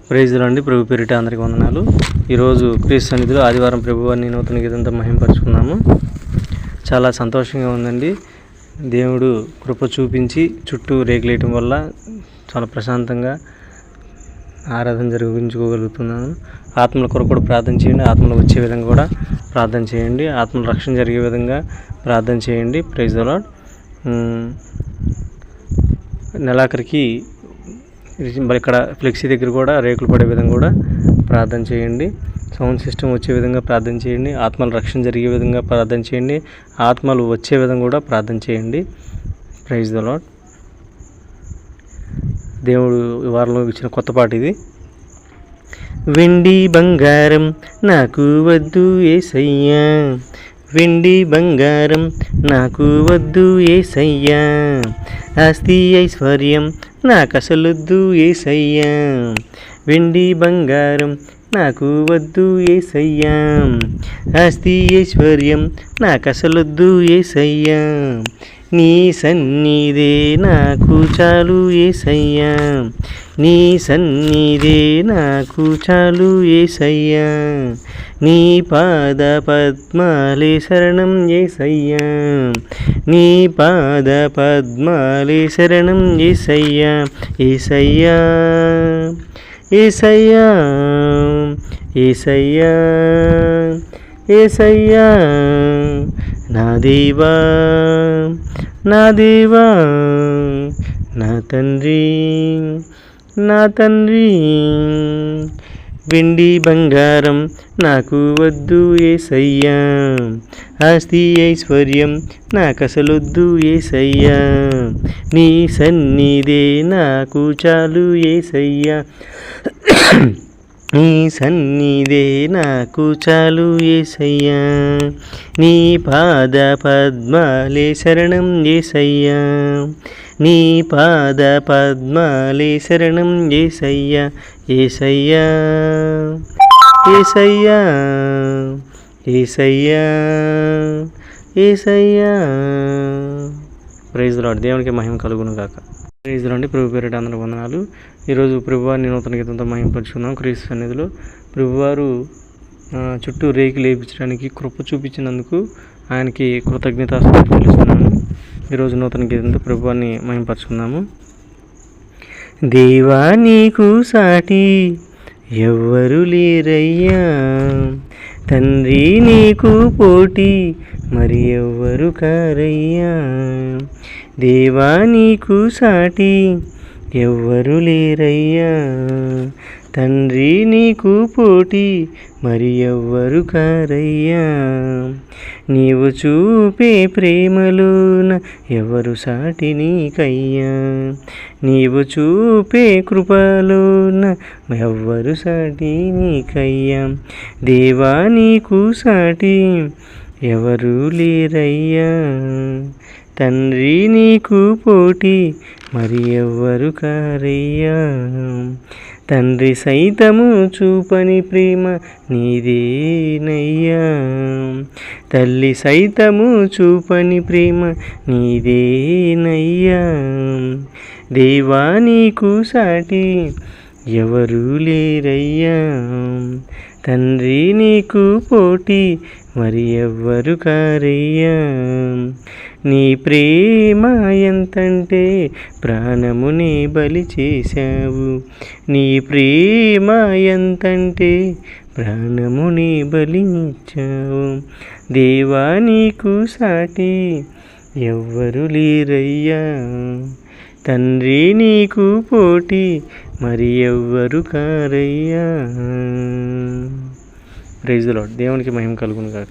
Praise రండి. ప్రభు పేరిట అందరికీ వందనాలు. ఈరోజు క్రీస్తు సన్నిధిలో ఆదివారం ప్రభువాన్ని నూతన గీతంతో మహింపరుచుకున్నాము. చాలా సంతోషంగా ఉందండి. దేవుడు కృప చూపించి చుట్టూ రేకులేయటం వల్ల చాలా ప్రశాంతంగా ఆరాధన జరిగించుకోగలుగుతున్నాను. ఆత్మల కొరకు కూడా ప్రార్థన చేయండి. ఆత్మలు వచ్చే విధంగా కూడా ప్రార్థన చేయండి. ఆత్మల రక్షణ జరిగే విధంగా ప్రార్థన చేయండి. Praise the lord. నెలాఖరికి ఇక్కడ ఫ్లెక్సీ దగ్గర కూడా రేకులు పడే విధంగా కూడా ప్రార్థన చేయండి. సౌండ్ సిస్టమ్ వచ్చే విధంగా ప్రార్థన చేయండి. ఆత్మల రక్షణ జరిగే విధంగా ప్రార్థన చేయండి. ఆత్మలు వచ్చే విధంగా కూడా ప్రార్థన చేయండి. Praise the Lord. దేవుడు ఈ వారంలో ఇచ్చిన కొత్త పాట ఇది. వెండి బంగారం నాకు వద్దు యేసయ్యా, వెండి బంగారం నాకు వద్దు యేసయ్యా, ఆస్తి ఐశ్వర్యం నాకసలొద్దు యేసయ్యా, వెండి బంగారం నాకు వద్దు యేసయ్యా, ఆస్తి ఐశ్వర్యం నాకసలొద్దు యేసయ్యా, నీ సన్నిధే నాకు చాలు యేసయ్యా, నీ సన్నిధే నాకు చాలు యేసయ్యా, నీ పాద పద్మాలే శరణం యేసయ్యా, నీ పాద పద్మాలే శరణం యేసయ్యా, యేసయ్యా యేసయ్యా యేసయ్యా యేసయ్యా, నా దేవా నా దేవా, నా తండ్రి నా తండ్రి, వెండి బంగారం నాకు వద్దు యేసయ్యా, ఆస్తి ఐశ్వర్యం నాకసలొద్దు యేసయ్యా, నీ సన్నిధే నాకు చాలు యేసయ్యా, నీ సన్నిధే నాకు చాలు యేసయ్యా, నీ పాద పద్మాలే శరణం యేసయ్యా, నీ పాద పద్మాలే శరణం Yesayya, Yesayya Yesayya Yesayya Yesayya. Praise the Lord. దేవునికి మహిమ కలుగును గాక. Praise the lord. ప్రభు పేరిట అందరికీ వందనాలు. ఈరోజు ప్రభువారిని నూతన గీతంతో మహిమపరుచుకున్నాం. క్రీస్తు సన్నిధిలో ప్రభువారు చుట్టూ రేకు లేపించడానికి కృప చూపించినందుకు ఆయనకి కృతజ్ఞతాస్తుతులు చెల్లిస్తున్నాము. ఈరోజు నూతన గీతంతో ప్రభువారిని మహిమపరుచుకున్నాము. దేవా నీకు సాటి ఎవ్వరు లేరయ్యా, తండ్రి నీకు పోటీ మరి ఎవ్వరు కారయ్యా, దేవా నీకు సాటి ఎవ్వరు లేరయ్యా, తండ్రి నీకు పోటీ మరి ఎవ్వరు కారయ్యా, నీవు చూపే ప్రేమలోన ఎవరు సాటి నీకయ్యా, నీవు చూపే కృపలోన ఎవ్వరు సాటి నీకయ్యా, దేవా నీకు సాటి ఎవరు లేరయ్యా, తండ్రి నీకు పోటీ మరి ఎవ్వరు కారయ్యా, తండ్రి సైతము చూపని ప్రేమ నీదేనయ్యా, తల్లి సైతము చూపని ప్రేమ నీదేనయ్యా, దేవా నీకు సాటి ఎవరు లేరయ్యా, తండ్రి నీకు పోటీ మరి ఎవ్వరు కారయ్యా, నీ ప్రేమ ఎంతంటే ప్రాణమునే బలి చేశావు, నీ ప్రేమ ఎంతంటే ప్రాణమునే బలి ఇచ్చావు, దేవా నీకు సాటి ఎవ్వరు లేరయ్యా, తండ్రి నీకు పోటీ మరి ఎవ్వరు కారయ్యా. Praise the Lord. దేవునికి మహిమ కలుగును గాక.